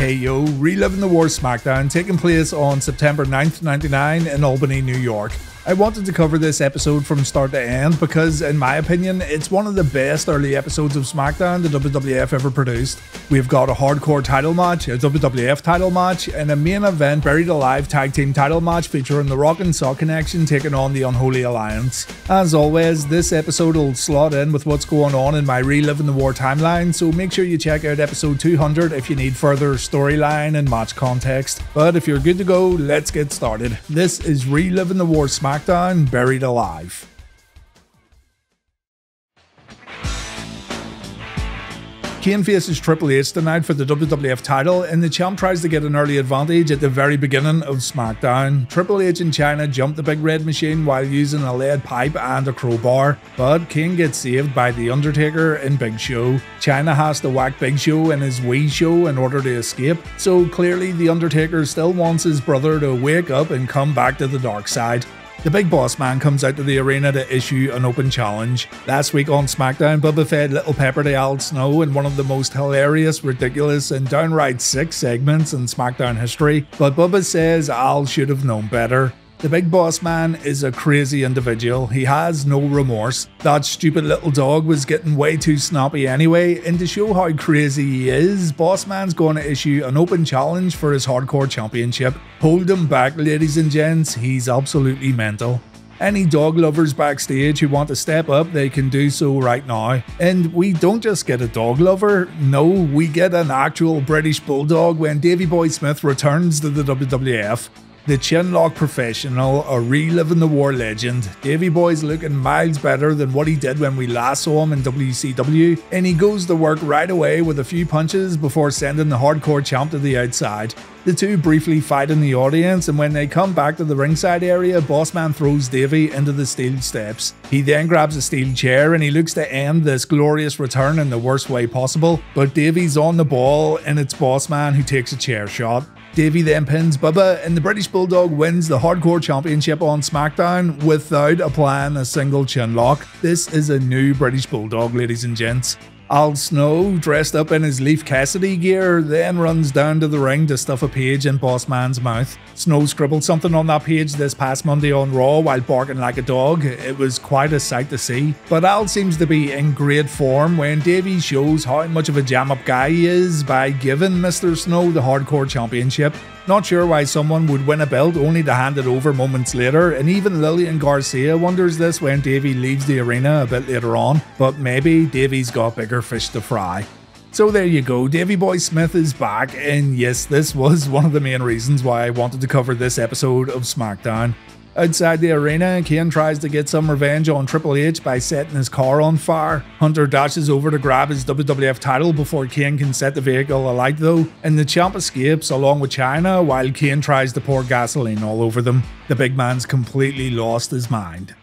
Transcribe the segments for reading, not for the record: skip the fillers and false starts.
Hey yo, Reliving the War Smackdown, taking place on September 9th, 1999 in Albany, New York. I wanted to cover this episode from start to end because, in my opinion, it's one of the best early episodes of SmackDown the WWF ever produced. We've got a hardcore title match, a WWF title match, and a main event Buried Alive tag team title match featuring the Rock and Sock Connection taking on the Unholy Alliance. As always, this episode will slot in with what's going on in my Reliving the War timeline, so make sure you check out episode 200 if you need further storyline and match context. But if you're good to go, let's get started. This is Reliving the War SmackDown, Buried Alive. Kane faces Triple H tonight for the WWF title, and the champ tries to get an early advantage at the very beginning of SmackDown. Triple H and China jump the big red machine while using a lead pipe and a crowbar, but Kane gets saved by The Undertaker and Big Show. China has to whack Big Show in his Wii Show in order to escape, so clearly The Undertaker still wants his brother to wake up and come back to the dark side. The big boss man comes out to the arena to issue an open challenge. Last week on SmackDown, Bubba fed Little Pepper to Al Snow in one of the most hilarious, ridiculous, and downright sick segments in SmackDown history, but Bubba says Al should have known better. The big boss man is a crazy individual. He has no remorse. That stupid little dog was getting way too snappy anyway, and to show how crazy he is, Boss Man's going to issue an open challenge for his hardcore championship. Hold him back, ladies and gents, he's absolutely mental. Any dog lovers backstage who want to step up, they can do so right now. And we don't just get a dog lover, no, we get an actual British bulldog when Davey Boy Smith returns to the WWF. The chinlock professional, a Reliving the War legend, Davey Boy's looking miles better than what he did when we last saw him in WCW, and he goes to work right away with a few punches before sending the hardcore champ to the outside. The two briefly fight in the audience, and when they come back to the ringside area, Bossman throws Davey into the steel steps. He then grabs a steel chair and he looks to end this glorious return in the worst way possible, but Davey's on the ball and it's Bossman who takes a chair shot. Davey then pins Bubba, and the British Bulldog wins the Hardcore Championship on SmackDown without applying a single chinlock. This is a new British Bulldog, ladies and gents. Al Snow, dressed up in his Leaf Cassidy gear, then runs down to the ring to stuff a page in Boss Man's mouth. Snow scribbled something on that page this past Monday on Raw while barking like a dog. It was quite a sight to see. But Al seems to be in great form when Davey shows how much of a jam-up guy he is by giving Mr. Snow the Hardcore Championship. Not sure why someone would win a belt only to hand it over moments later, and even Lillian Garcia wonders this when Davey leaves the arena a bit later on, but maybe Davey's got bigger fish to fry. So there you go, Davey Boy Smith is back, and yes, this was one of the main reasons why I wanted to cover this episode of SmackDown. Outside the arena, Kane tries to get some revenge on Triple H by setting his car on fire. Hunter dashes over to grab his WWF title before Kane can set the vehicle alight though, and the champ escapes along with China while Kane tries to pour gasoline all over them. The big man's completely lost his mind.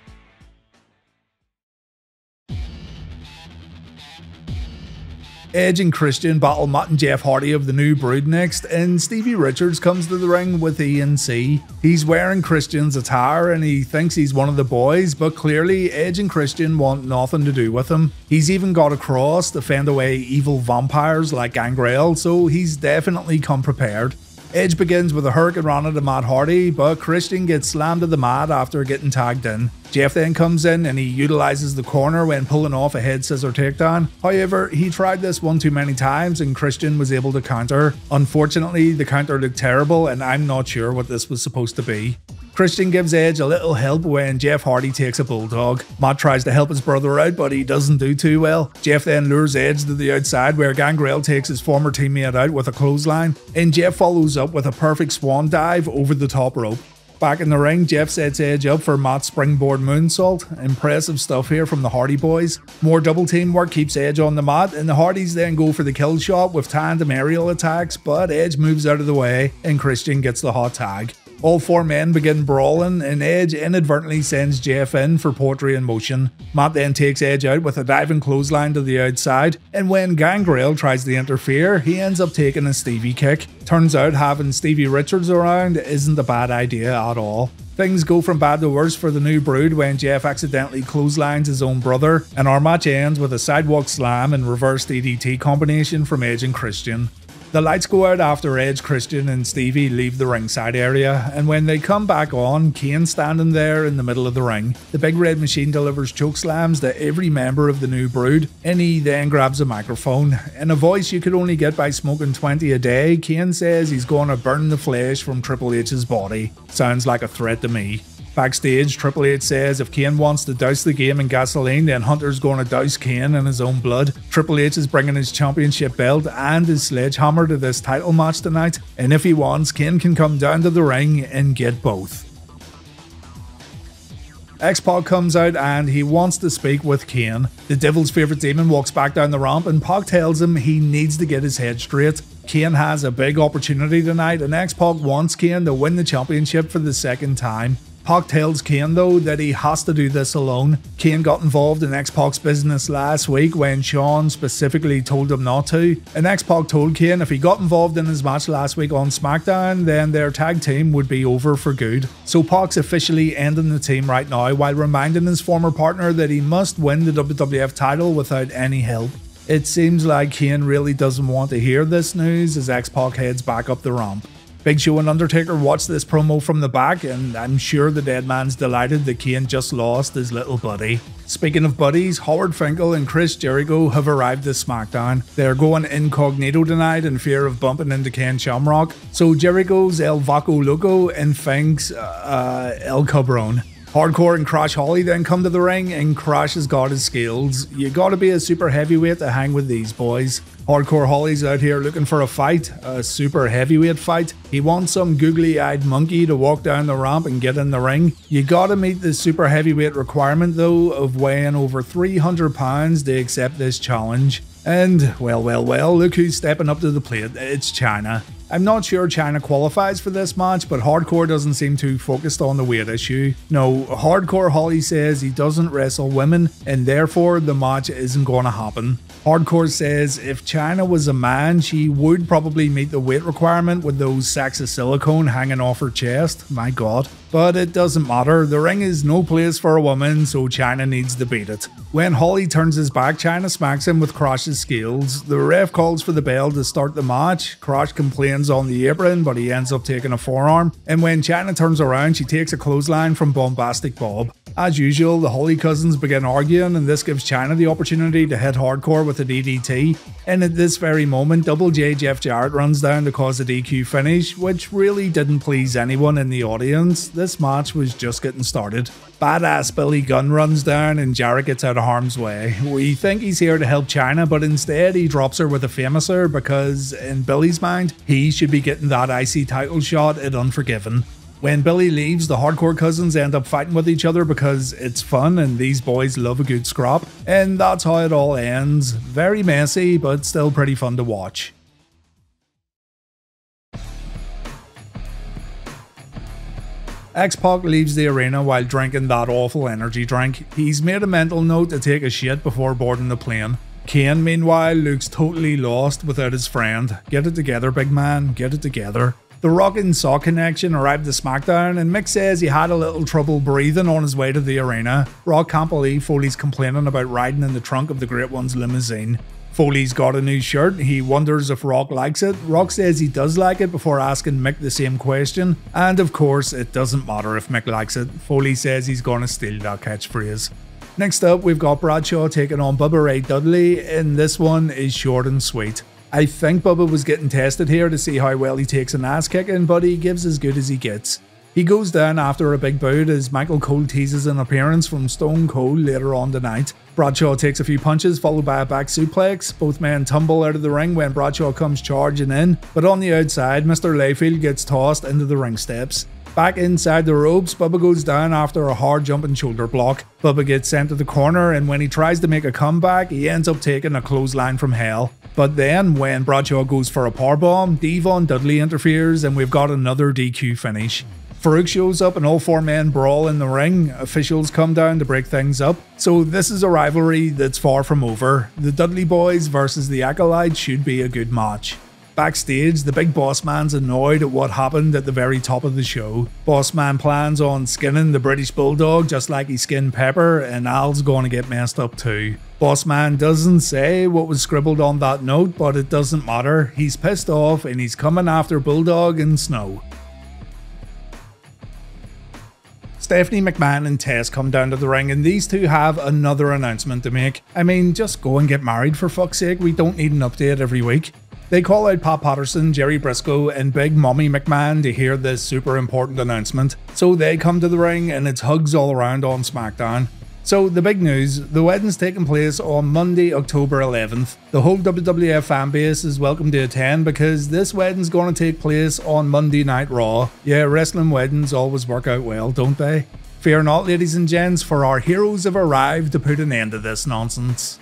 Edge and Christian battle Matt and Jeff Hardy of the New Brood next, and Stevie Richards comes to the ring with ENC. He's wearing Christian's attire and he thinks he's one of the boys, but clearly Edge and Christian want nothing to do with him. He's even got a cross to fend away evil vampires like Gangrel, so he's definitely come prepared. Edge begins with a Hurricane Rana to Matt Hardy, but Christian gets slammed to the mat after getting tagged in. Jeff then comes in and he utilizes the corner when pulling off a head scissor takedown. However, he tried this one too many times and Christian was able to counter. Unfortunately, the counter looked terrible and I'm not sure what this was supposed to be. Christian gives Edge a little help when Jeff Hardy takes a bulldog. Matt tries to help his brother out, but he doesn't do too well. Jeff then lures Edge to the outside where Gangrel takes his former teammate out with a clothesline, and Jeff follows up with a perfect swan dive over the top rope. Back in the ring, Jeff sets Edge up for Matt's springboard moonsault. Impressive stuff here from the Hardy boys. More double team work keeps Edge on the mat, and the Hardys then go for the kill shot with tandem aerial attacks, but Edge moves out of the way and Christian gets the hot tag. All four men begin brawling, and Edge inadvertently sends Jeff in for poetry in motion. Matt then takes Edge out with a diving clothesline to the outside, and when Gangrel tries to interfere, he ends up taking a Stevie kick. Turns out having Stevie Richards around isn't a bad idea at all. Things go from bad to worse for the New Brood when Jeff accidentally clotheslines his own brother, and our match ends with a sidewalk slam and reverse DDT combination from Edge and Christian. The lights go out after Edge, Christian and Stevie leave the ringside area, and when they come back on, Kane standing there in the middle of the ring. The Big Red Machine delivers chokeslams to every member of the New Brood, and he then grabs a microphone. In a voice you could only get by smoking 20 a day, Kane says he's gonna burn the flesh from Triple H's body. Sounds like a threat to me. Backstage, Triple H says if Kane wants to douse the game in gasoline, then Hunter's gonna douse Kane in his own blood. Triple H is bringing his championship belt and his sledgehammer to this title match tonight, and if he wants, Kane can come down to the ring and get both. X-Pac comes out and he wants to speak with Kane. The Devil's favourite demon walks back down the ramp and Pac tells him he needs to get his head straight. Kane has a big opportunity tonight and X-Pac wants Kane to win the championship for the second time. Pac tells Kane though that he has to do this alone. Kane got involved in X-Pac's business last week when Shawn specifically told him not to, and X-Pac told Kane if he got involved in his match last week on Smackdown, then their tag team would be over for good. So Pac's officially ending the team right now while reminding his former partner that he must win the WWF title without any help. It seems like Kane really doesn't want to hear this news as X-Pac heads back up the ramp. Big Show and Undertaker watch this promo from the back, and I'm sure the dead man's delighted that Kane just lost his little buddy. Speaking of buddies, Howard Finkel and Chris Jericho have arrived at SmackDown. They're going incognito tonight in fear of bumping into Ken Shamrock, so Jericho's El Vaco Loco and Fink's El Cabron. Hardcore and Crash Holly then come to the ring, and Crash has got his skills. You gotta be a super heavyweight to hang with these boys. Hardcore Holly's out here looking for a fight, a super heavyweight fight. He wants some googly-eyed monkey to walk down the ramp and get in the ring. You gotta meet the super heavyweight requirement though of weighing over 300 pounds to accept this challenge. And well, look who's stepping up to the plate. It's China. I'm not sure China qualifies for this match, but Hardcore doesn't seem too focused on the weight issue. No, Hardcore Holly says he doesn't wrestle women, and therefore the match isn't going to happen. Hardcore says if China was a man, she would probably meet the weight requirement with those sacks of silicone hanging off her chest. My god. But it doesn't matter, the ring is no place for a woman, so China needs to beat it. When Holly turns his back, China smacks him with Crash's skills. The ref calls for the bell to start the match. Crash complains on the apron, but he ends up taking a forearm. And when China turns around, she takes a clothesline from Bombastic Bob. As usual, the Holly cousins begin arguing, and this gives China the opportunity to hit Hardcore with a DDT. And at this very moment, Double J Jeff Jarrett runs down to cause a DQ finish, which really didn't please anyone in the audience. This match was just getting started. Badass Billy Gunn runs down and Jarrett gets out of harm's way. We think he's here to help China, but instead he drops her with a famouser because, in Billy's mind, he should be getting that IC title shot at Unforgiven. When Billy leaves, the Hardcore cousins end up fighting with each other because it's fun and these boys love a good scrap. And that's how it all ends. Very messy, but still pretty fun to watch. X-Pac leaves the arena while drinking that awful energy drink. He's made a mental note to take a shit before boarding the plane. Kane, meanwhile, looks totally lost without his friend. Get it together, big man, get it together. The Rock and Saw connection arrived to SmackDown, and Mick says he had a little trouble breathing on his way to the arena. Rock can't believe Foley's complaining about riding in the trunk of the Great One's limousine. Foley's got a new shirt. He wonders if Rock likes it. Rock says he does like it before asking Mick the same question. And of course, it doesn't matter if Mick likes it. Foley says he's gonna steal that catchphrase. Next up, we've got Bradshaw taking on Bubba Ray Dudley, and this one is short and sweet. I think Bubba was getting tested here to see how well he takes an ass kicking, but he gives as good as he gets. He goes down after a big boot as Michael Cole teases an appearance from Stone Cold later on tonight. Bradshaw takes a few punches followed by a back suplex. Both men tumble out of the ring when Bradshaw comes charging in, but on the outside, Mr. Layfield gets tossed into the ring steps. Back inside the ropes, Bubba goes down after a hard jumping shoulder block. Bubba gets sent to the corner, and when he tries to make a comeback, he ends up taking a clothesline from hell. But then, when Bradshaw goes for a powerbomb, Devon Dudley interferes and we've got another DQ finish. Farouk shows up and all four men brawl in the ring. Officials come down to break things up. So this is a rivalry that's far from over. The Dudley Boys versus the Acolytes should be a good match. Backstage, the big boss man's annoyed at what happened at the very top of the show. Boss man plans on skinning the British Bulldog just like he skinned Pepper, and Al's gonna get messed up too. Boss man doesn't say what was scribbled on that note, but it doesn't matter. He's pissed off and he's coming after Bulldog and Snow. Stephanie McMahon and Tess come down to the ring, and these two have another announcement to make. I mean, just go and get married for fuck's sake, we don't need an update every week. They call out Pat Patterson, Jerry Briscoe and Big Mommy McMahon to hear this super important announcement. So they come to the ring and it's hugs all around on Smackdown. So the big news, the wedding's taking place on Monday, October 11th. The whole WWF fanbase is welcome to attend because this wedding's going to take place on Monday Night Raw. Yeah, wrestling weddings always work out well, don't they? Fear not, ladies and gents, for our heroes have arrived to put an end to this nonsense.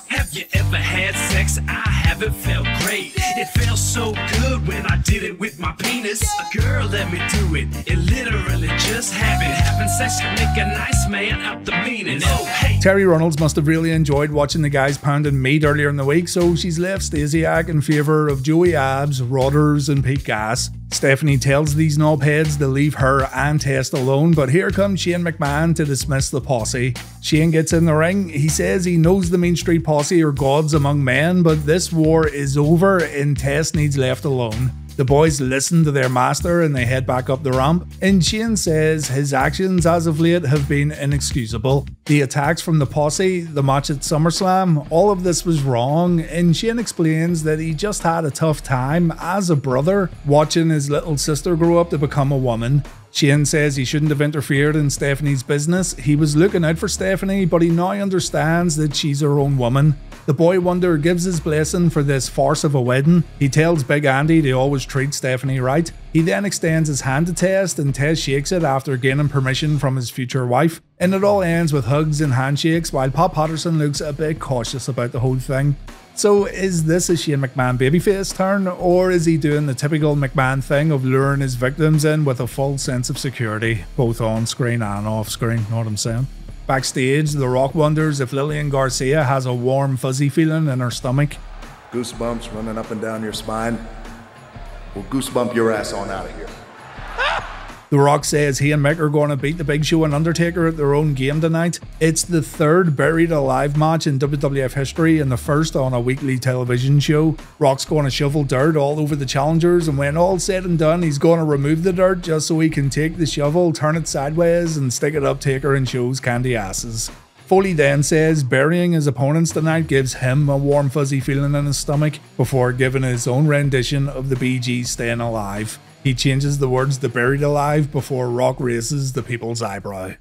Have you ever had sex? I haven't felt great. It felt so good when I did it with my penis. A girl let me do it. It literally just happened. Having sex can make a nice man out the meanest. Oh, hey. Terry Runnels must have really enjoyed watching the guys pounding meat earlier in the week, so she's left Stasiak in favour of Joey Abs, Rodders and Pete Gas. Stephanie tells these knobheads to leave her and Test alone, but here comes Shane McMahon to dismiss the posse. Shane gets in the ring. He says he knows the Mean Street Posse are gods among men, but this war is over and Test needs left alone. The boys listen to their master and they head back up the ramp, and Shane says his actions as of late have been inexcusable. The attacks from the posse, the match at SummerSlam, all of this was wrong, and Shane explains that he just had a tough time as a brother watching his little sister grow up to become a woman. Shane says he shouldn't have interfered in Stephanie's business. He was looking out for Stephanie, but he now understands that she's her own woman. The boy wonder gives his blessing for this farce of a wedding. He tells Big Andy to always treat Stephanie right. He then extends his hand to Tess, and Tess shakes it after gaining permission from his future wife. And it all ends with hugs and handshakes, while Pat Patterson looks a bit cautious about the whole thing. So is this a Shane McMahon babyface turn, or is he doing the typical McMahon thing of luring his victims in with a full sense of security, both on screen and off screen, know what I'm saying? Backstage, The Rock wonders if Lillian Garcia has a warm fuzzy feeling in her stomach. Goosebumps running up and down your spine. We'll goosebump your ass on out of here. The Rock says he and Mick are going to beat the Big Show and Undertaker at their own game tonight. It's the third buried alive match in WWF history and the first on a weekly television show. Rock's going to shovel dirt all over the challengers, and when all's said and done, he's going to remove the dirt just so he can take the shovel, turn it sideways, and stick it up Taker and Show's candy asses. Foley then says burying his opponents tonight gives him a warm fuzzy feeling in his stomach before giving his own rendition of the Bee Gees' Staying Alive. He changes the words to buried alive before Rock raises the people's eyebrow.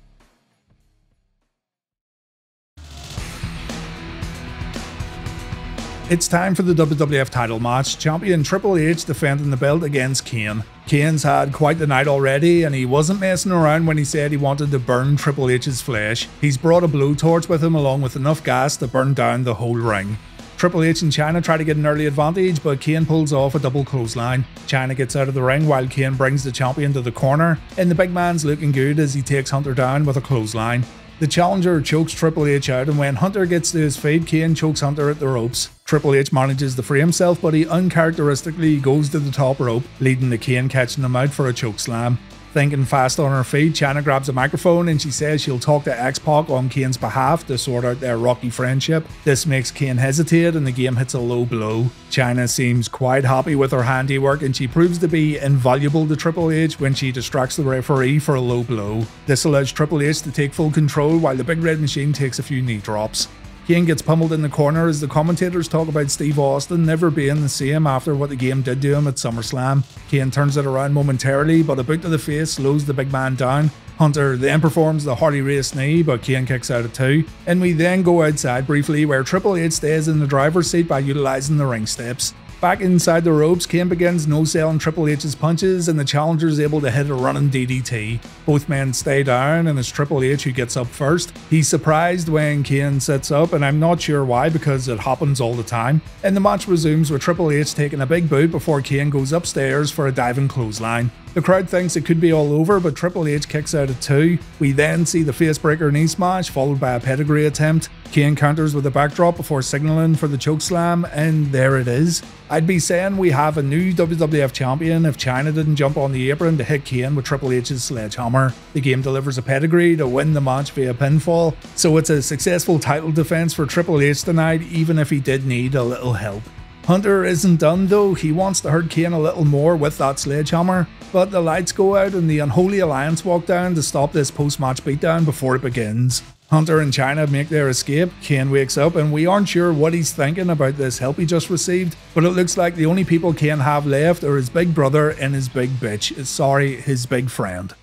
It's time for the WWF title match. Champion Triple H defending the belt against Kane. Kane's had quite the night already, and he wasn't messing around when he said he wanted to burn Triple H's flesh. He's brought a blowtorch with him along with enough gas to burn down the whole ring. Triple H and Chyna try to get an early advantage, but Kane pulls off a double clothesline. Chyna gets out of the ring while Kane brings the champion to the corner, and the big man's looking good as he takes Hunter down with a clothesline. The challenger chokes Triple H out, and when Hunter gets to his feet, Kane chokes Hunter at the ropes. Triple H manages to free himself, but he uncharacteristically goes to the top rope, leading to Kane catching him out for a chokeslam. Thinking fast on her feet, Chyna grabs a microphone and she says she'll talk to X-Pac on Kane's behalf to sort out their rocky friendship. This makes Kane hesitate and the game hits a low blow. Chyna seems quite happy with her handiwork and she proves to be invaluable to Triple H when she distracts the referee for a low blow. This allows Triple H to take full control while the Big Red Machine takes a few knee drops. Kane gets pummeled in the corner as the commentators talk about Steve Austin never being the same after what the game did to him at SummerSlam. Kane turns it around momentarily, but a boot to the face slows the big man down. Hunter then performs the Harley Race knee, but Kane kicks out at 2. And we then go outside briefly where Triple H stays in the driver's seat by utilising the ring steps. Back inside the ropes, Kane begins no-selling Triple H's punches and the challenger is able to hit a running DDT. Both men stay down and it's Triple H who gets up first. He's surprised when Kane sits up and I'm not sure why because it happens all the time. And the match resumes with Triple H taking a big boot before Kane goes upstairs for a diving clothesline. The crowd thinks it could be all over, but Triple H kicks out at 2. We then see the facebreaker knee smash, followed by a pedigree attempt. Kane counters with a backdrop before signaling for the chokeslam, and there it is. I'd be saying we have a new WWF champion if Chyna didn't jump on the apron to hit Kane with Triple H's sledgehammer. The game delivers a pedigree to win the match via pinfall, so it's a successful title defense for Triple H tonight, even if he did need a little help. Hunter isn't done though. He wants to hurt Kane a little more with that sledgehammer, but the lights go out and the Unholy Alliance walk down to stop this post-match beatdown before it begins. Hunter and Chyna make their escape. Kane wakes up and we aren't sure what he's thinking about this help he just received, but it looks like the only people Kane have left are his big brother and his big bitch. Sorry, his big friend.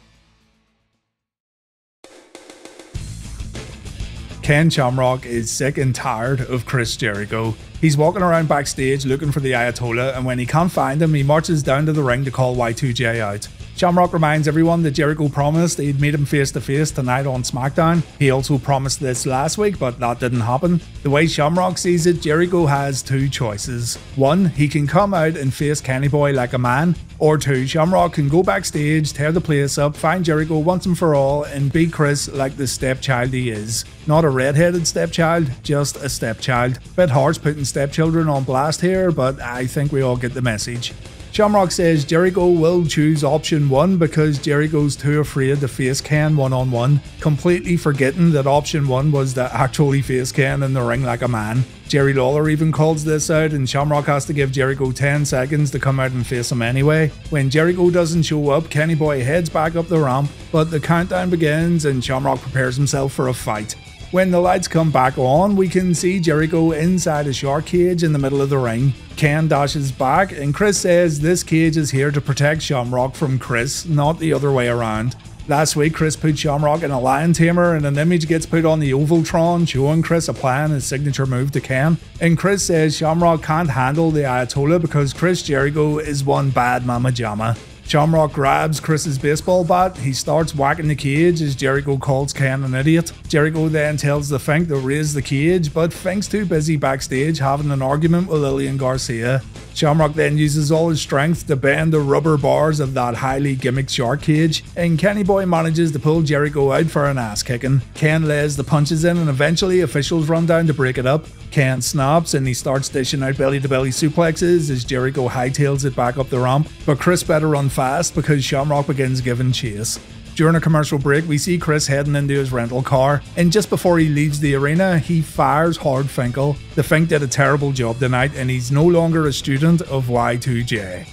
Ken Shamrock is sick and tired of Chris Jericho. He's walking around backstage looking for the Ayatollah, and when he can't find him, he marches down to the ring to call Y2J out. Shamrock reminds everyone that Jericho promised he'd meet him face to face tonight on Smackdown. He also promised this last week, but that didn't happen. The way Shamrock sees it, Jericho has two choices. 1, he can come out and face Kenny Boy like a man, or 2, Shamrock can go backstage, tear the place up, find Jericho once and for all, and beat Chris like the stepchild he is. Not a red-headed stepchild, just a stepchild. Bit harsh putting stepchildren on blast here, but I think we all get the message. Shamrock says Jericho will choose option 1 because Jericho's too afraid to face Ken one-on-one, completely forgetting that option 1 was to actually face Ken in the ring like a man. Jerry Lawler even calls this out, and Shamrock has to give Jericho 10 seconds to come out and face him anyway. When Jericho doesn't show up, Kenny Boy heads back up the ramp, but the countdown begins and Shamrock prepares himself for a fight. When the lights come back on, we can see Jericho inside a shark cage in the middle of the ring. Ken dashes back, and Chris says this cage is here to protect Shamrock from Chris, not the other way around. Last week, Chris put Shamrock in a lion tamer, and an image gets put on the Ovaltron showing Chris applying his signature move to Ken. And Chris says Shamrock can't handle the Ayatollah because Chris Jericho is one bad mama jamma. Shamrock grabs Chris's baseball bat. He starts whacking the cage as Jericho calls Ken an idiot. Jericho then tells the Fink to raise the cage, but Fink's too busy backstage having an argument with Lillian Garcia. Shamrock then uses all his strength to bend the rubber bars of that highly gimmicked shark cage, and Kenny Boy manages to pull Jericho out for an ass kicking. Ken lays the punches in, and eventually officials run down to break it up. Ken snaps and he starts dishing out belly-to-belly suplexes as Jericho hightails it back up the ramp, but Chris better run fast because Shamrock begins giving chase. During a commercial break, we see Chris heading into his rental car, and just before he leaves the arena, he fires hard Finkel. The Fink did a terrible job tonight, and he's no longer a student of Y2J.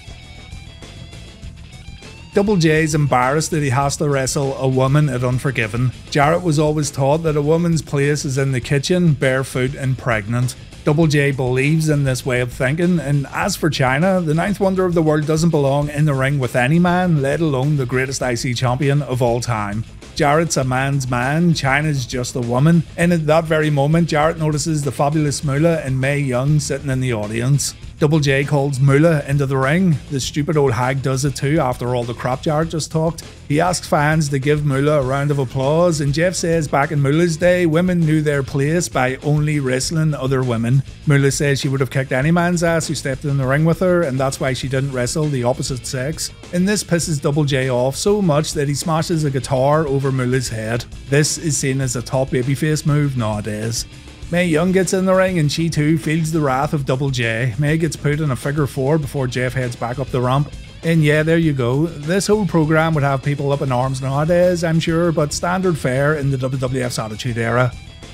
Double J's embarrassed that he has to wrestle a woman at Unforgiven. Jarrett was always taught that a woman's place is in the kitchen, barefoot and pregnant. Double J believes in this way of thinking, and as for Chyna, the 9th wonder of the world doesn't belong in the ring with any man, let alone the greatest IC champion of all time. Jarrett's a man's man, Chyna's just a woman, and at that very moment Jarrett notices the fabulous Moolah and Mae Young sitting in the audience. Double J calls Moolah into the ring. The stupid old hag does it too after all the crap Jarrett just talked. He asks fans to give Moolah a round of applause, and Jeff says back in Moolah's day, women knew their place by only wrestling other women. Moolah says she would have kicked any man's ass who stepped in the ring with her, and that's why she didn't wrestle the opposite sex. And this pisses Double J off so much that he smashes a guitar over Moolah's head. This is seen as a top babyface move nowadays. Mae Young gets in the ring and she too feels the wrath of Double J. Mae gets put in a figure 4 before Jeff heads back up the ramp. And yeah, there you go. This whole program would have people up in arms nowadays, I'm sure, but standard fare in the WWF's Attitude Era.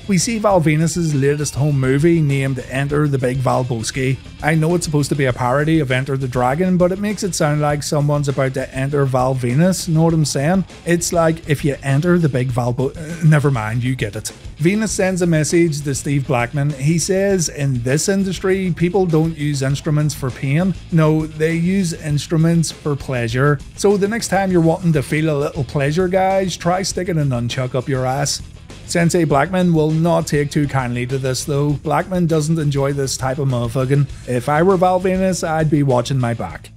We see Val Venus's latest home movie named Enter the Big Valboski. I know it's supposed to be a parody of Enter the Dragon, but it makes it sound like someone's about to enter Val Venus, know what I'm saying? It's like if you enter the Big never mind, you get it. Venus sends a message to Steve Blackman. He says, in this industry, people don't use instruments for pain. No, they use instruments for pleasure. So the next time you're wanting to feel a little pleasure, guys, try sticking a nunchuck up your ass. Sensei Blackman will not take too kindly to this though. Blackman doesn't enjoy this type of motherfucking. If I were Val Venus, I'd be watching my back.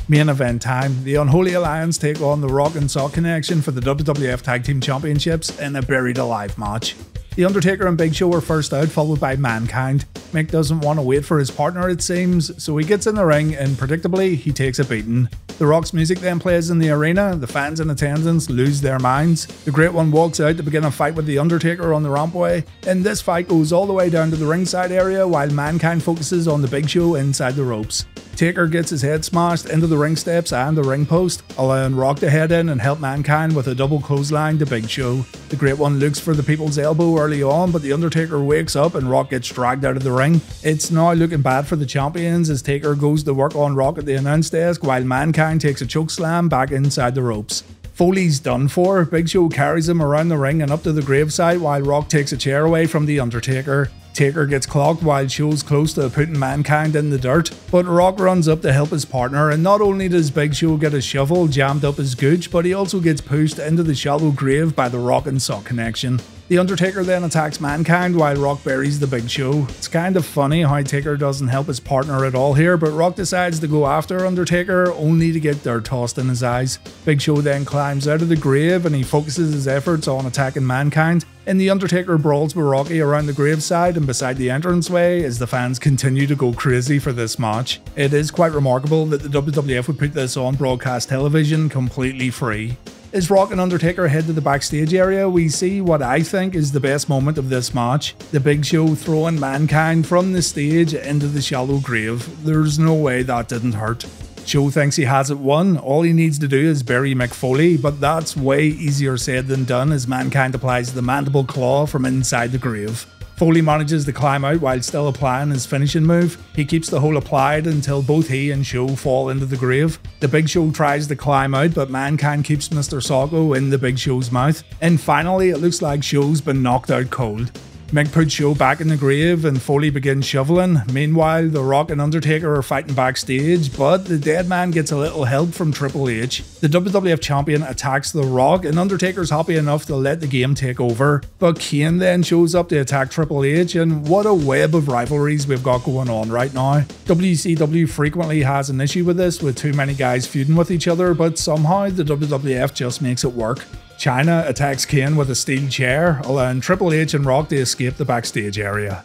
Main event time. The Unholy Alliance take on the Rock and Sock Connection for the WWF Tag Team Championships in a buried alive match. The Undertaker and Big Show are first out, followed by Mankind. Mick doesn't want to wait for his partner, it seems, so he gets in the ring and predictably he takes a beating. The Rock's music then plays in the arena, the fans in attendance lose their minds. The Great One walks out to begin a fight with the Undertaker on the rampway, and this fight goes all the way down to the ringside area while Mankind focuses on the Big Show inside the ropes. Taker gets his head smashed into the ring steps and the ring post, allowing Rock to head in and help Mankind with a double clothesline to Big Show. The Great One looks for the People's Elbow early on, but the Undertaker wakes up and Rock gets dragged out of the ring. It's now looking bad for the champions as Taker goes to work on Rock at the announce desk while Mankind takes a chokeslam back inside the ropes. Foley's done for. Big Show carries him around the ring and up to the gravesite while Rock takes a chair away from the Undertaker. Taker gets clocked while Show's close to putting Mankind in the dirt, but Rock runs up to help his partner, and not only does Big Show get a shovel jammed up his gooch, but he also gets pushed into the shallow grave by the Rock and Sock connection. The Undertaker then attacks Mankind while Rock buries the Big Show. It's kind of funny how Taker doesn't help his partner at all here, but Rock decides to go after Undertaker only to get dirt tossed in his eyes. Big Show then climbs out of the grave and he focuses his efforts on attacking Mankind, and the Undertaker brawls with Rocky around the graveside and beside the entranceway as the fans continue to go crazy for this match. It is quite remarkable that the WWF would put this on broadcast television completely free. As Rock and Undertaker head to the backstage area, we see what I think is the best moment of this match. The Big Show throwing Mankind from the stage into the shallow grave. There's no way that didn't hurt. Show thinks he has it won, all he needs to do is bury Mick Foley, but that's way easier said than done as Mankind applies the mandible claw from inside the grave. Foley manages to climb out while still applying his finishing move. He keeps the hole applied until both he and Show fall into the grave. The Big Show tries to climb out, but Mankind keeps Mr. Socko in the Big Show's mouth. And finally, it looks like Show's been knocked out cold. Mick puts Show back in the grave and Foley begins shoveling. Meanwhile, The Rock and Undertaker are fighting backstage, but the dead man gets a little help from Triple H. The WWF Champion attacks The Rock and Undertaker's happy enough to let the game take over. But Kane then shows up to attack Triple H, and what a web of rivalries we've got going on right now. WCW frequently has an issue with this, with too many guys feuding with each other, but somehow the WWF just makes it work. Chyna attacks Kane with a steel chair, allowing Triple H and Rock to escape the backstage area.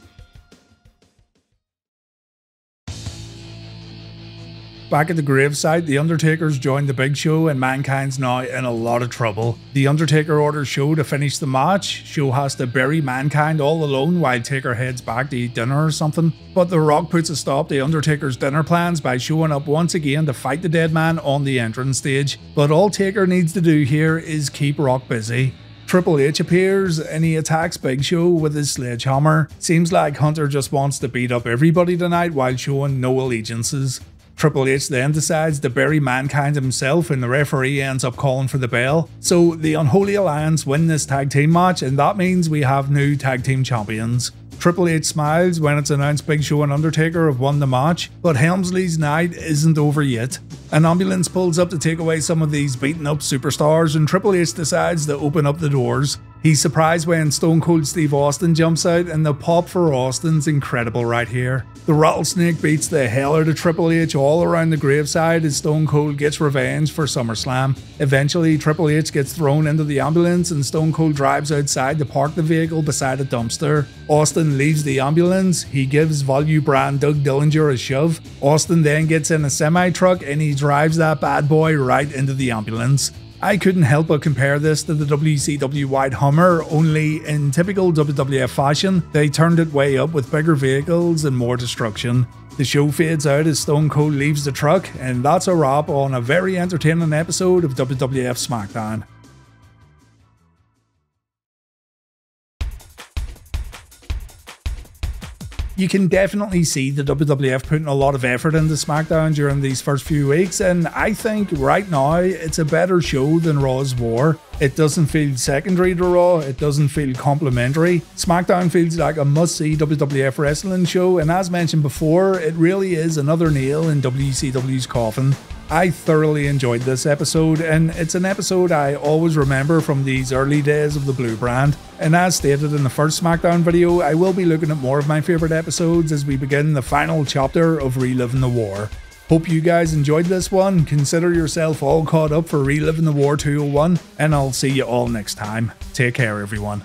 Back at the gravesite, the Undertaker's joined the Big Show and Mankind's now in a lot of trouble. The Undertaker orders Show to finish the match. Show has to bury Mankind all alone while Taker heads back to eat dinner or something. But The Rock puts a stop to Undertaker's dinner plans by showing up once again to fight the dead man on the entrance stage. But all Taker needs to do here is keep Rock busy. Triple H appears and he attacks Big Show with his sledgehammer. Seems like Hunter just wants to beat up everybody tonight while showing no allegiances. Triple H then decides to bury Mankind himself and the referee ends up calling for the bell. So the Unholy Alliance win this tag team match, and that means we have new tag team champions. Triple H smiles when it's announced Big Show and Undertaker have won the match, but Helmsley's night isn't over yet. An ambulance pulls up to take away some of these beaten up superstars and Triple H decides to open up the doors. He's surprised when Stone Cold Steve Austin jumps out, and the pop for Austin's incredible right here. The Rattlesnake beats the hell out of Triple H all around the graveside as Stone Cold gets revenge for SummerSlam. Eventually, Triple H gets thrown into the ambulance and Stone Cold drives outside to park the vehicle beside a dumpster. Austin leaves the ambulance, he gives Volume brand Doug Dillinger a shove. Austin then gets in a semi-truck and he drives that bad boy right into the ambulance. I couldn't help but compare this to the WCW White Hummer, only in typical WWF fashion, they turned it way up with bigger vehicles and more destruction. The show fades out as Stone Cold leaves the truck, and that's a wrap on a very entertaining episode of WWF Smackdown. You can definitely see the WWF putting a lot of effort into SmackDown during these first few weeks, and I think right now it's a better show than Raw's War. It doesn't feel secondary to Raw, it doesn't feel complimentary. SmackDown feels like a must-see WWF wrestling show, and as mentioned before, it really is another nail in WCW's coffin. I thoroughly enjoyed this episode, and it's an episode I always remember from these early days of the Blue brand. And as stated in the first SmackDown video, I will be looking at more of my favourite episodes as we begin the final chapter of Reliving the War. Hope you guys enjoyed this one, consider yourself all caught up for Reliving the War 201, and I'll see you all next time. Take care everyone.